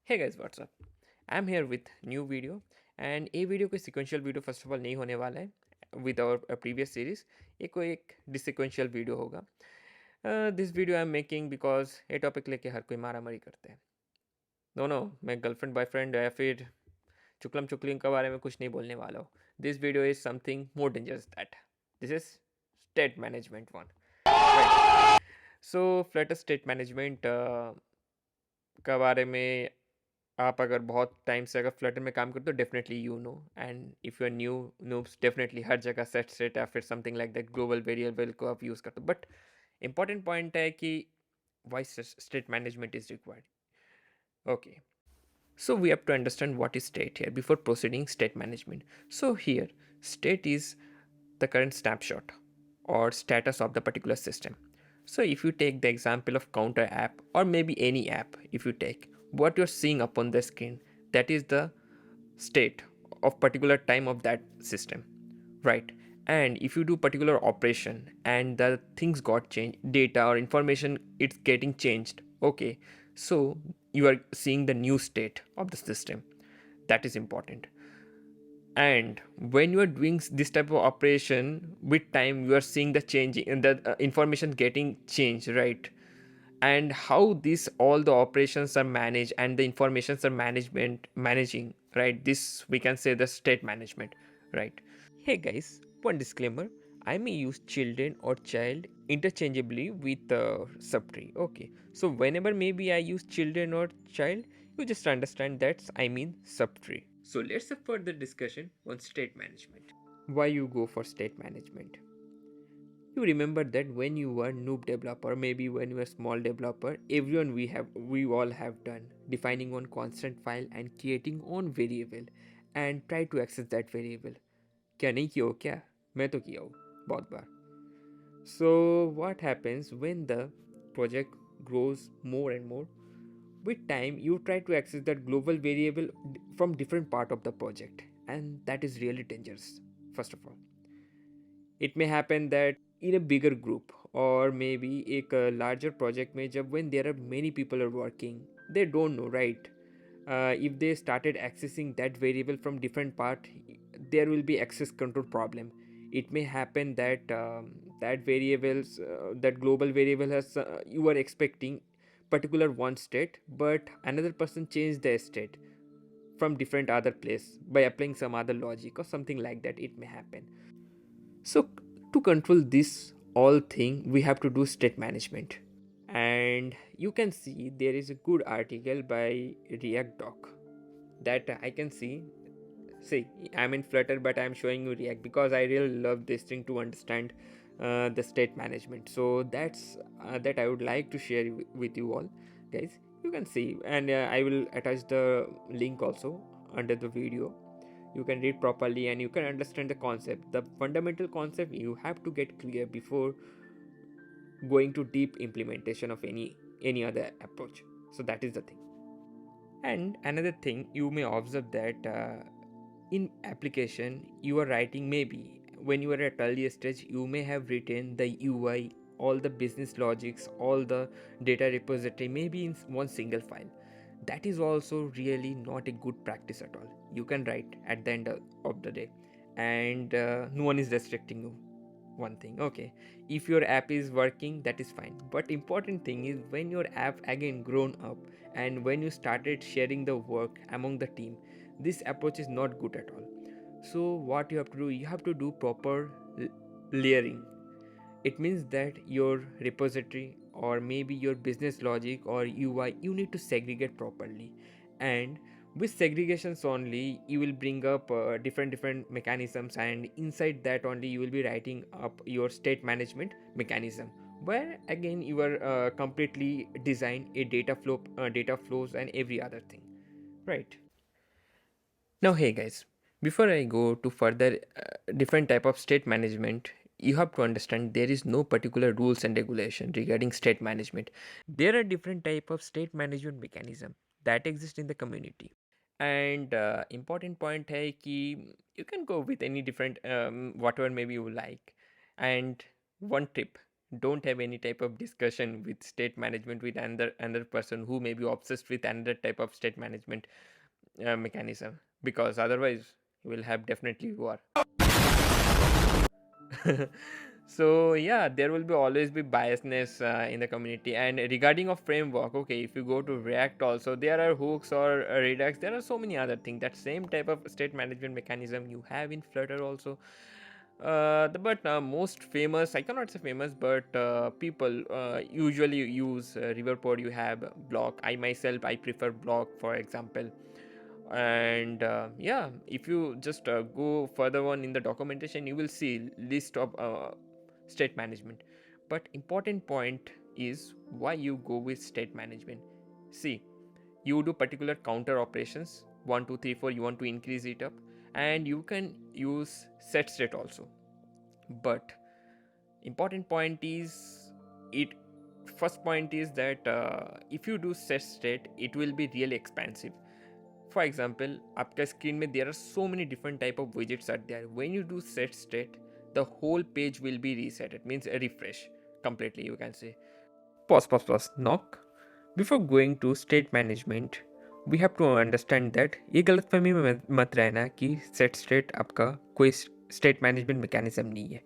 Hey guys, what's up? I'm here with new video and ये video कोई sequential video first of all नहीं होने वाला है विद आवर प्रीवियस सीरीज। ये कोई एक डिसिक्वेंशियल वीडियो होगा। This video I am making because ये टॉपिक लेके हर कोई मारा मारी करते हैं। दोनों मैं गर्लफ्रेंड बॉयफ्रेंड या फिर चुकलम चुकलिंग के बारे में कुछ नहीं बोलने वाला हूँ। This video is something more dangerous that this is state management one. So Flutter state management के बारे में आप अगर बहुत टाइम से अगर फ्लटर में काम करते हो definitely you know, and if you are new noobs definitely हर जगह सेट सेट या फिर something like that global variable को आप यूज़ करते हो। बट इंपॉर्टेंट पॉइंट है कि why state management is required. Okay, so we have to understand what is state here before proceeding state management. So here state is the current snapshot or status of the particular system. So if you take the example of counter app or maybe any app, if you take what you're seeing upon the screen, that is the state of particular time of that system, right? And if you do particular operation and the things got changed, data or information it's getting changed, okay, so you are seeing the new state of the system. That is important. And when you are doing this type of operation with time, you are seeing the changing and the information getting changed, right? And how this all the operations are managed and the informations are managing, right? This we can say the state management, right? Hey guys, one disclaimer. I may use children or child interchangeably with subtree. Okay, so whenever maybe I use children or child, you just understand that I mean subtree. So let's have further discussion on state management. Why you go for state management? You remember that when you were noob developer, maybe when you were small developer, everyone we all have done defining one constant file and creating own variable and try to access that variable. क्या नहीं किया हो क्या? मैं तो किया हूँ बहुत बार. So what happens when the project grows more and more? With time, you try to access that global variable from different part of the project, and that is really dangerous. First of all, it may happen that in a bigger group or maybe a larger project में जब when there are many people are working, they don't know, right? If they started accessing that variable from different part, there will be access control problem. It may happen that that variables that global variable has you were expecting particular one state, but another person changed their state from different other place by applying some other logic or something like that. It may happen. So to control this all thing, we have to do state management. And you can see there is a good article by React Doc that I can see. See, I'm in Flutter, but I'm showing you React because I really love this thing to understand the state management. So that's that I would like to share with you all, guys. You can see, and I will attach the link also under the video. You can read properly and you can understand the concept. The fundamental concept you have to get clear before going to deep implementation of any other approach. So that is the thing. And another thing you may observe that in application you are writing, maybe when you are at earlier stage you may have written the UI, all the business logics, all the data repository maybe in one single file. That is also really not a good practice at all. You can write at the end of the day, and no one is restricting you. One thing, okay, if your app is working, that is fine, but important thing is when your app again grown up and when you started sharing the work among the team, this approach is not good at all. So what you have to do, you have to do proper layering. It means that your repository or maybe your business logic or UI, you need to segregate properly, and with segregations only you will bring up different mechanisms, and inside that only you will be writing up your state management mechanism, where again you are completely design a data flows and every other thing, right? Now, hey guys, before I go to further different type of state management, you have to understand there is no particular rules and regulation regarding state management. There are different type of state management mechanism that exist in the community. And important point है कि you can go with any different whatever maybe you like. And one tip, don't have any type of discussion with state management with another person who may be obsessed with another type of state management mechanism, because otherwise you will have definitely war. So yeah, there will be always be biasness in the community. And regarding a framework, okay, if you go to React also, there are hooks or Redux, there are so many other things. That same type of state management mechanism you have in Flutter also. But most famous, I cannot say famous, but people usually use Riverpod. You have Block. I myself, I prefer Block, for example. And yeah, if you just go further on in the documentation, you will see list of state management. But important point is why you go with state management. See, you do particular counter operations 1 2 3 4, you want to increase it up, and you can use set state also. But important point is, it first point is that if you do set state, it will be really expensive. For example, आपका screen में there are so many different type of widgets are there. When you do set state, the whole page will be reset. It means a refresh completely, you can say. Pause. Knock. Before going to state management, we have to understand that ये गलतफहमी में मत रहना कि set state आपका कोई state management mechanism नहीं है.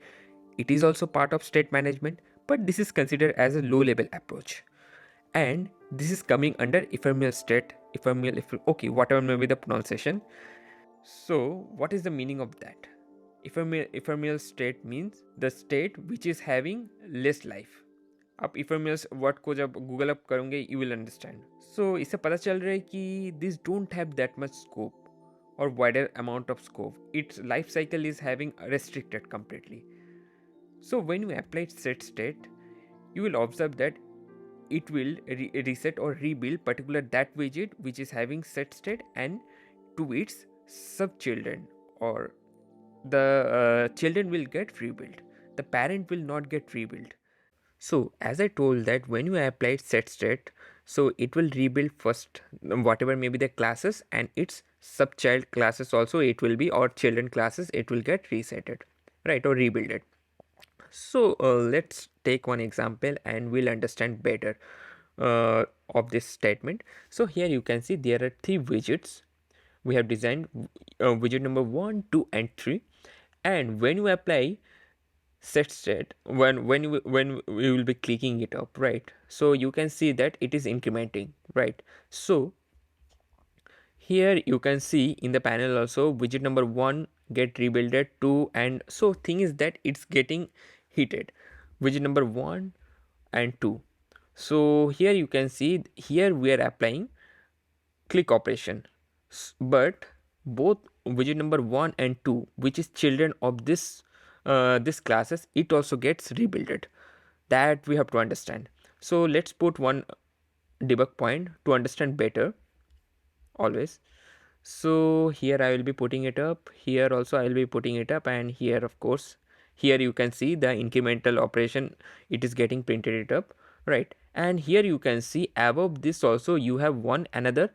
It is also part of state management, but this is considered as a low level approach. And this is coming under ephemeral state, okay, whatever may be the pronunciation. So what is the meaning of that? Ephemeral state means the state which is having less life. आप ephemeral word को जब Google up करोगे you will understand. So इससे पता चल रहा है कि this don't have that much scope or wider amount of scope. Its life cycle is having restricted completely. So when you apply set state, you will observe that it will reset or rebuild particular that widget which is having set state and to its sub children, or the children will get rebuilt, the parent will not get rebuilt. So as I told that when you apply set state, so it will rebuild first whatever may be the classes, and its sub child classes also it will be, or children classes, it will get resetted, right, or rebuild it. So let's take one example and we'll understand better of this statement. So here you can see there are 3 widgets. We have designed widget number 1, 2 and 3, and when you apply set state, when we will be clicking it up, right, so you can see that it is incrementing, right. So here you can see in the panel also widget number 1 get rebuilded 2, and so thing is that it's getting heated, widget number 1 and 2. So here you can see, here we are applying click operation, but both widget number 1 and 2, which is children of this classes, it also gets rebuilded. That we have to understand. So let's put one debug point to understand better always. So here I will be putting it up, here also I will be putting it up, and here of course, here you can see the incremental operation, it is getting printed it up, right. And here you can see above this also you have one another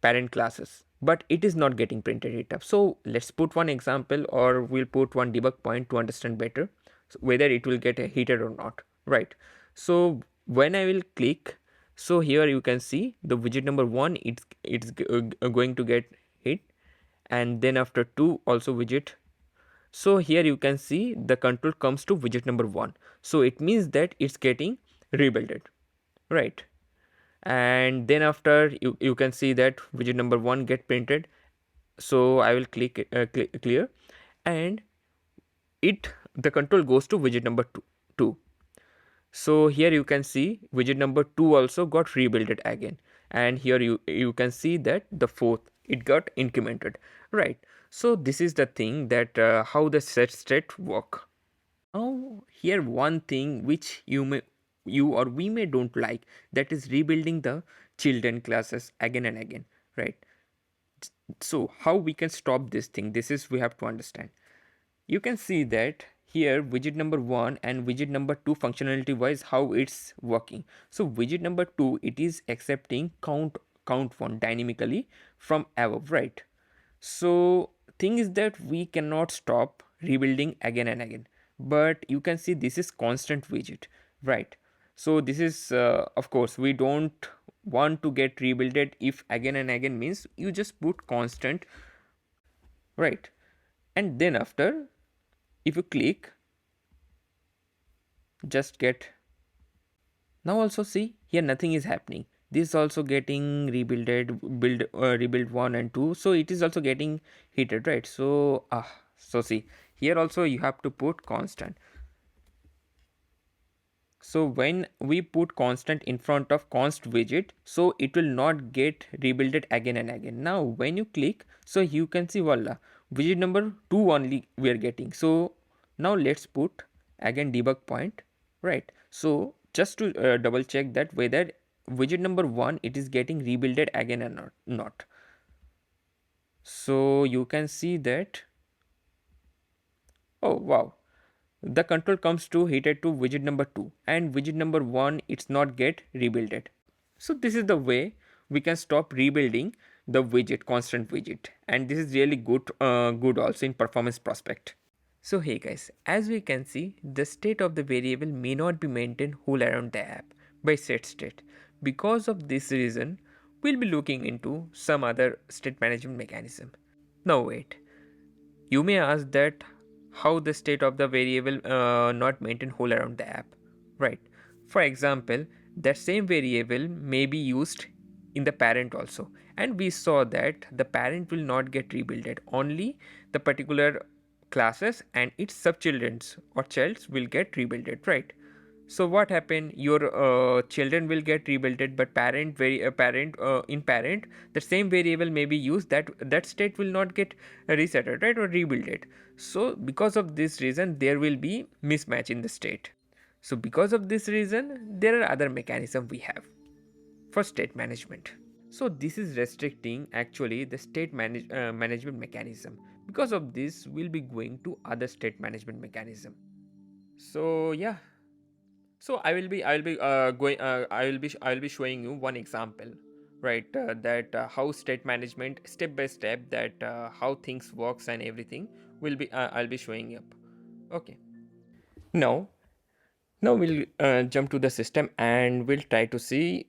parent classes, but it is not getting printed it up. So let's put one example, or we'll put one debug point to understand better whether it will get heated or not, right. So when I will click, so here you can see the widget number 1, it's going to get hit, and then after 2 also widget. So here you can see the control comes to widget number 1, so it means that it's getting rebuilded, right. And then after you can see that widget number 1 get printed. So I will click clear, and the control goes to widget number 2. So here you can see widget number 2 also got rebuilded again, and here you can see that the 4th it got incremented, right. So this is the thing that how the set state work. Now here one thing which you or we may don't like, that is rebuilding the children classes again and again, right. So how we can stop this thing, this is we have to understand. You can see that here widget number 1 and widget number 2 functionality wise how it's working. So widget number 2, it is accepting count 1 dynamically from above, right. So thing is that we cannot stop rebuilding again and again, but you can see this is constant widget, right? So this is of course we don't want to get rebuilded if again and again, means you just put constant, right? And then after, if you click, just get, now also see here nothing is happening. This is also getting rebuild 1 and 2, so it is also getting heated, right? So so see here also you have to put constant. So when we put constant in front of const widget, so it will not get rebuilded again and again. Now when you click, so you can see voila, widget number 2 only we are getting. So now let's put again debug point, right? So just to double check that whether widget number 1 it is getting rebuilded again or not. So you can see that, oh wow, the control comes to heated to widget number 2 and widget number 1 it's not get rebuilded. So this is the way we can stop rebuilding the widget, constant widget, and this is really good also in performance prospect. So hey guys, as we can see, the state of the variable may not be maintained whole around the app by setState. Because of this reason, we'll be looking into some other state management mechanism. Now wait, you may ask that how the state of the variable not maintained whole around the app, right? For example, that same variable may be used in the parent also, and we saw that the parent will not get rebuilded, only the particular classes and its subchildrens or childs will get rebuilded, right? So what happened, your children will get rebuilded, but in parent the same variable may be used, that state will not get reset, right, or rebuilded. So because of this reason there will be mismatch in the state. So because of this reason there are other mechanism we have for state management. So this is restricting actually the management mechanism. Because of this we'll be going to other state management mechanism. So yeah, so I will be showing you one example, right? That how state management step by step, that how things works and everything will be I'll be showing up. Okay. Now we'll jump to the system and we'll try to see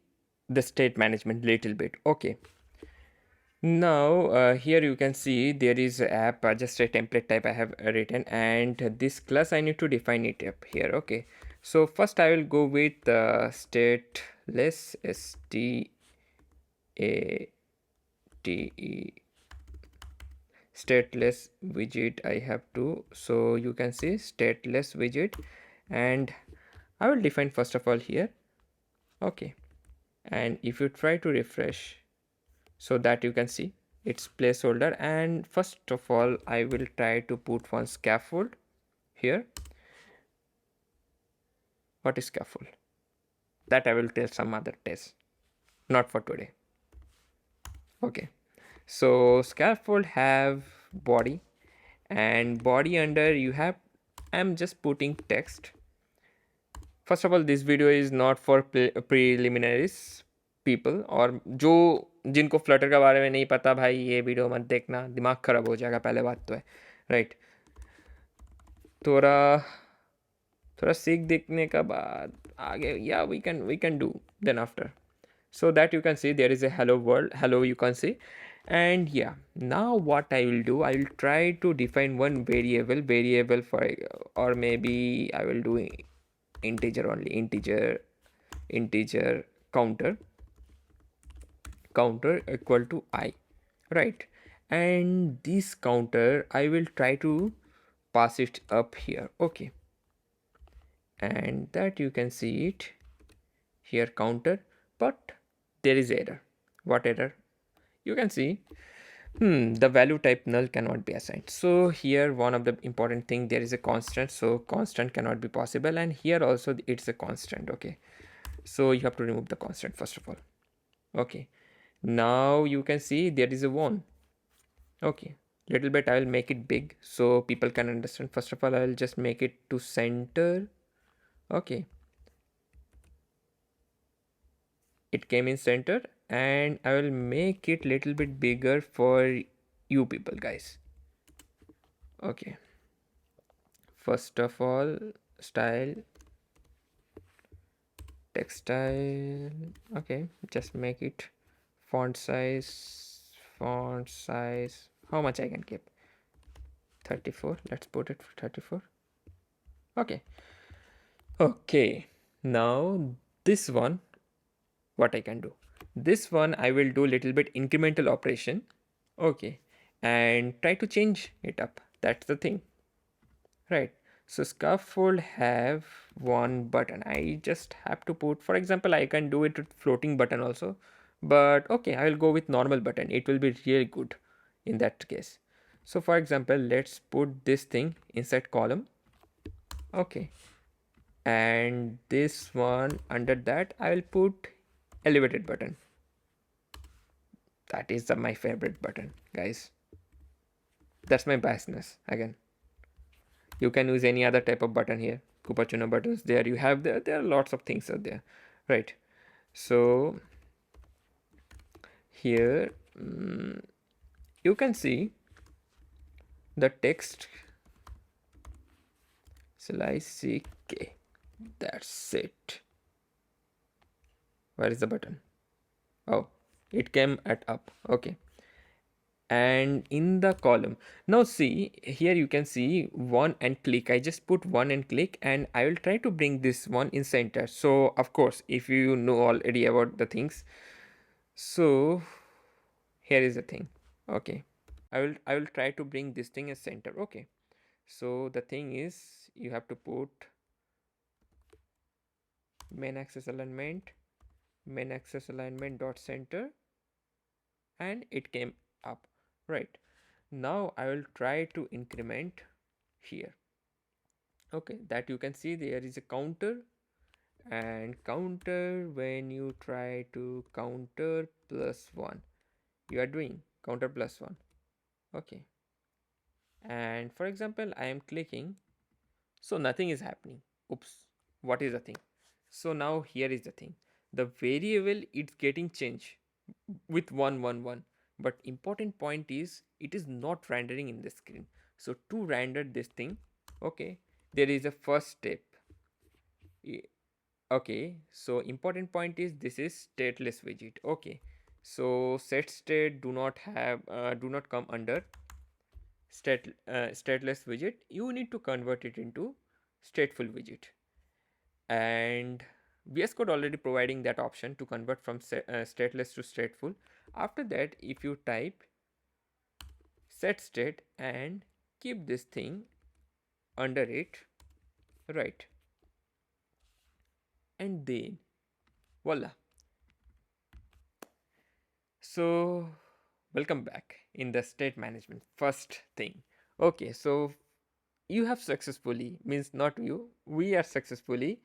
the state management little bit. Okay. Now here you can see there is a app, just a template type I have written, and this class I need to define it up here. Okay, so first I will go with stateless, STATE, stateless widget I have to. So you can see stateless widget, and I will define first of all here. Okay, and if you try to refresh, so that you can see its placeholder, and first of all I will try to put one scaffold here. What is scaffold? That I will tell some other test, not for today. Okay, so scaffold have body, and body under you have, I'm just putting text. First of all, this video is not for preliminaries people, और जो जिनको Flutter के बारे में नहीं पता भाई ये वीडियो मत देखना, दिमाग खराब हो जाएगा, पहले बात तो है, राइट? थोड़ा थोड़ा सीख देखने का बाद आगे, या we can do then after. So that you can see there is a hello world, hello you can see. And yeah, now what I will do, I will try to define one variable for, or maybe I will do integer only, integer counter equal to I, right? And this counter I will try to pass it up here. Okay, and that you can see it here, counter, but there is error. What error? You can see the value type null cannot be assigned. So here one of the important thing, there is a constant, so constant cannot be possible, and here also it's a constant. Okay, so you have to remove the constant first of all. Okay, now you can see there is a 1. Okay, little bit I will make it big so people can understand. First of all I will just make it to center. Okay, it came in center, and I will make it little bit bigger for you people guys. Okay, first of all, style textile. Okay, just make it font size. How much I can keep? 34. Let's put it for 34. Okay. Okay. Now this one, what I can do? This one I will do little bit incremental operation. Okay, and try to change it up. That's the thing, right? So scaffold have one button. I just have to put, for example, I can do it with floating button also, but okay, I will go with normal button. It will be really good in that case. So for example, let's put this thing inside column. Okay, and this one under that I will put elevated button. That is my favorite button, guys. That's my biasness again. You can use any other type of button here. Cupertino buttons there. You have there are lots of things out there, right? So here you can see the text slice CK. That's it. Where is the button? Oh, it came at up. Okay. And in the column, now see here, you can see one and click. I just put one and click, and I will try to bring this one in center. So of course, if you know already about the things, so here is the thing. Okay, I will try to bring this thing as center. Okay, so the thing is, you have to put main axis alignment dot center, and it came up, right? Now I will try to increment here. Okay, that you can see there is a counter, and counter, when you try to counter +1, you are doing counter +1. Okay, and for example, I am clicking, so nothing is happening. Oops, what is the thing? So now here is the thing, the variable it's getting changed with 111, but important point is it is not rendering in the screen. So to render this thing, okay, there is a first step. Okay, so important point is this is stateless widget. Okay, so setState do not come under stateless widget. You need to convert it into stateful widget, and VS Code already providing that option to convert from stateless to stateful. After that, if you type setState and keep this thing under it, right, and then voila. So welcome back in the state management first thing. Okay, so you have successfully, means not you, we are successfully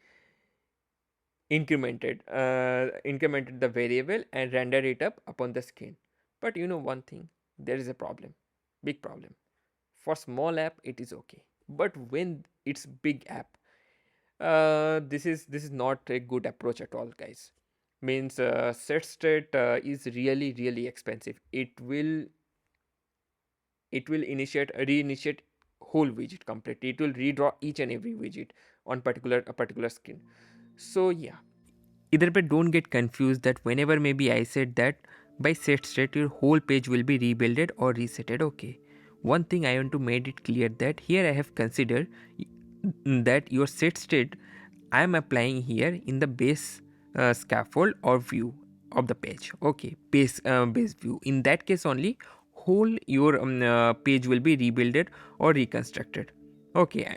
incremented the variable and rendered it up upon the screen. But you know one thing, there is a problem, big problem. For small app it is okay, but when it's big app, this is not a good approach at all, guys. Means setState is really expensive. It will reinitiate whole widget completely. It will redraw each and every widget on a particular screen. So yeah, either way, don't get confused that whenever maybe I said that by setState your whole page will be rebuilded or resetted. Okay, one thing I want to make it clear that here I have considered that your setState I am applying here in the base scaffold or view of the page. Okay, base view. In that case only, whole your page will be rebuilded or reconstructed. Okay,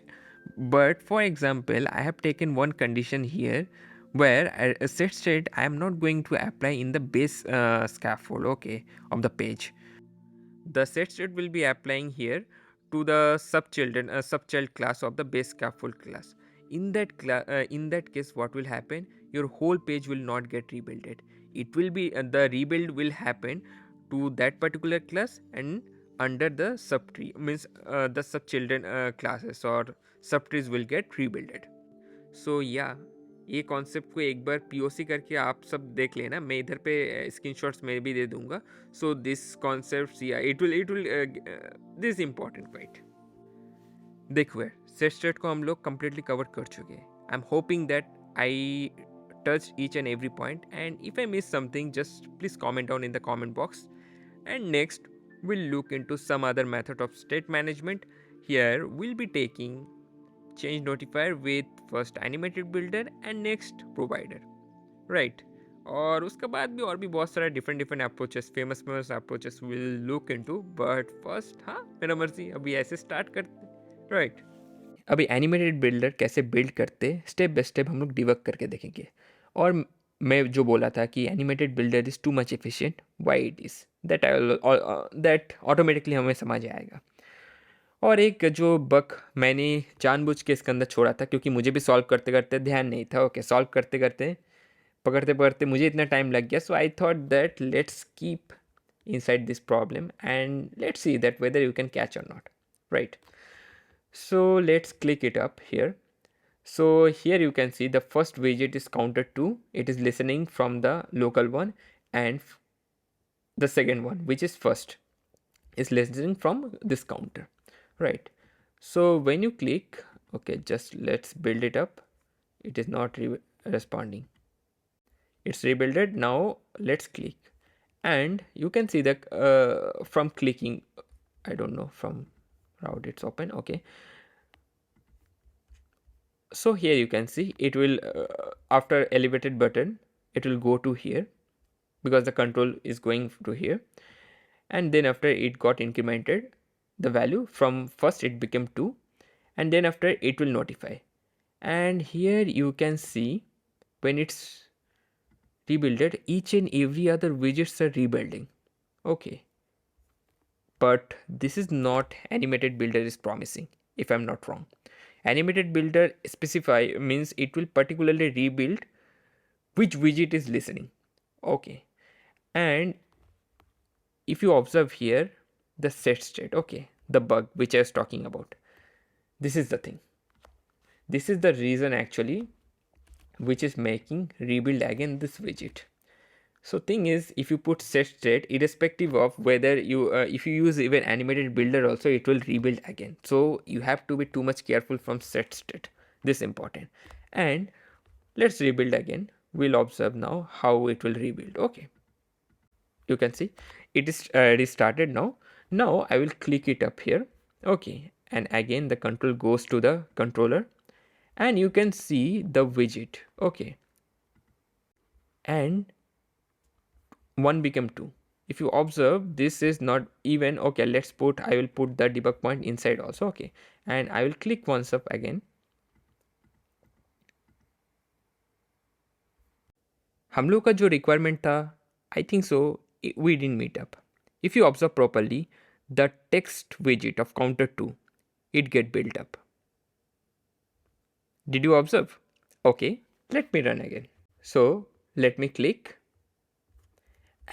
but for example, I have taken one condition here where a set state I am not going to apply in the base scaffold, okay, of the page. The set state will be applying here to the subchild class of the base scaffold class. In that case, what will happen? Your whole page will not get rebuilded. It will be the rebuild will happen to that particular class and under the subtree, means the subchildren classes or subtrees will get rebuilded. So yeah, ये concept को एक बार POC करके आप सब देख लेना. मैं इधर पे स्क्रीनशॉट्स में भी दे दूंगा. So this concepts, yeah, it will this is important, right? देखो यार, setState को हम लोग completely cover कर चुके हैं. I'm hoping that I touched each and every point, and if I missed something, just please comment down in the comment box. And next, we'll look into some other method of state management. Here, we'll be taking ChangeNotifier with first AnimatedBuilder and next provider, right? और उसके बाद भी बहुत सारे different approaches, famous approaches we'll look into. But first, हाँ मेरा मर्जी, अभी ऐसे start करते, right? अभी एनिमेटेड बिल्डर कैसे बिल्ड करते स्टेप बाय स्टेप हम लोग डिबग करके देखेंगे. और मैं जो बोला था कि animated builder is too much efficient, why it is that automatically हमें समझ आएगा. और एक जो बग मैंने जानबूझ के इसके अंदर छोड़ा था क्योंकि मुझे भी सॉल्व करते करते ध्यान नहीं था. ओके, सॉल्व करते करते पकड़ते पकड़ते मुझे इतना टाइम लग गया. So I thought that let's keep inside this problem and let's see that whether you can catch or not, right? So let's click it up here. So here you can see the first widget is counted to, it is listening from the local one, and the second one, which is first, is listening from this counter, right? So when you click, okay, just let's build it up. It is not responding. It's rebuilded. Now let's click, and you can see that from clicking, I don't know from route it's open. Okay, so here you can see it will after elevated button it will go to here because the control is going to here, and then after it got incremented the value from first it became 2, and then after it will notify, and here you can see when it's rebuilded each and every other widgets are rebuilding. Okay, but this is not AnimatedBuilder is promising, if I'm not wrong. AnimatedBuilder specify means it will particularly rebuild which widget is listening. Okay, and if you observe here the setState, okay, the bug which I was talking about, this is the thing, this is the reason actually which is making rebuild again this widget. So thing is, if you put setState, irrespective of whether you if you use even AnimatedBuilder also, it will rebuild again. So you have to be too much careful from setState. This is important. And let's rebuild again. We'll observe now how it will rebuild. Okay, you can see it is restarted now. Now I will click it up here. Okay, and again the control goes to the controller, and you can see the widget. Okay, and 1 became 2. If you observe, this is not even. Okay, let's put, I will put the debug point inside also. Okay, and I will click once up again. हम लोग का जो requirement था, I think so we didn't meet up. If you observe properly, the text widget of counter 2, it get built up. Did you observe? Okay, let me run again. So let me click,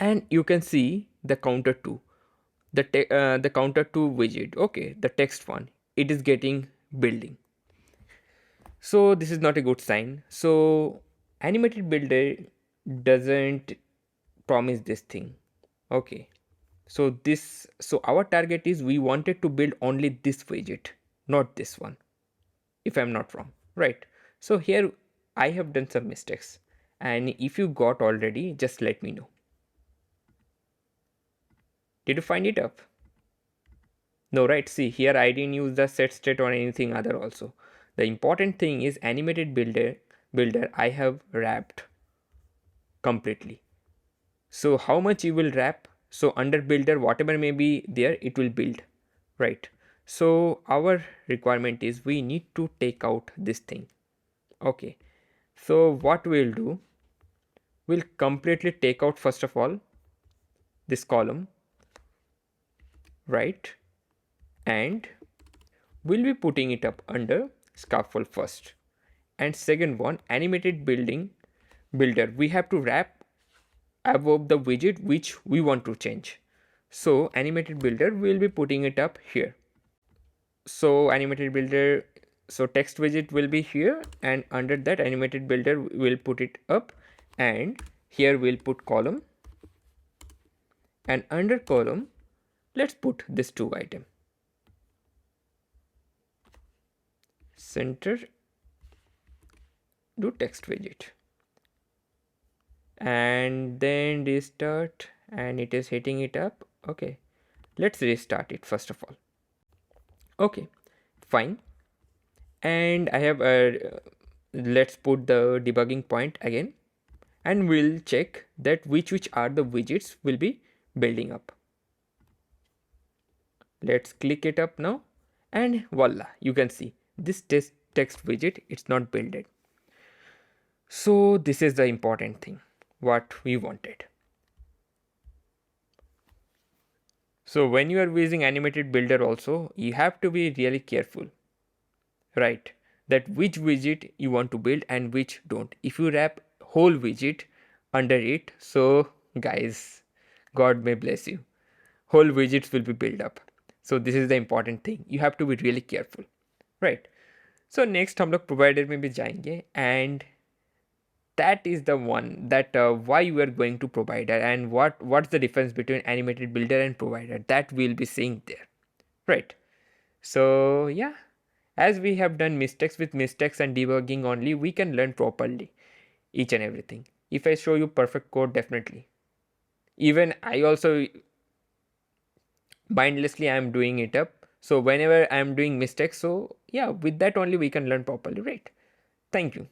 and you can see the counter 2, the counter 2 widget. Okay, the text one, it is getting building. So this is not a good sign. So AnimatedBuilder doesn't promise this thing. Okay, so our target is we wanted to build only this widget, not this one, if I'm not wrong, right? So here I have done some mistakes, and if you got already, just let me know. Did you find it up? No, right? See, here I didn't use the setState or anything other also. The important thing is AnimatedBuilder I have wrapped completely. So how much you will wrap? So under builder, whatever may be there, it will build, right? So our requirement is we need to take out this thing. Okay, so what we'll do, we'll completely take out first of all this column, right? And we'll be putting it up under scaffold first, and second one, AnimatedBuilder, we have to wrap above the widget which we want to change. So AnimatedBuilder will be putting it up here. So AnimatedBuilder, so text widget will be here, and under that AnimatedBuilder will put it up, and here we'll put column, and under column let's put this 2 item. center, do text widget, and then restart, and it is hitting it up. Okay, let's restart it first of all. Okay, fine. And I have let's put the debugging point again, and we'll check that which are the widgets will be building up. Let's click it up now, and voila, you can see this text widget, it's not builded. So this is the important thing what we wanted. So when you are using animated builder also, you have to be really careful, right? That which widget you want to build and which don't. If you wrap whole widget under it, so guys, God may bless you, whole widgets will be built up. So this is the important thing, you have to be really careful, right? So next हम लोग provider में भी जाएंगे, and that is the one that why you are going to provider and what's the difference between animated builder and provider, that we'll be seeing there, right? So yeah, as we have done mistakes with mistakes and debugging only, we can learn properly each and everything. If I show you perfect code, definitely, even I also mindlessly I am doing it up, so whenever I am doing mistakes, so yeah, with that only we can learn properly, right? Thank you.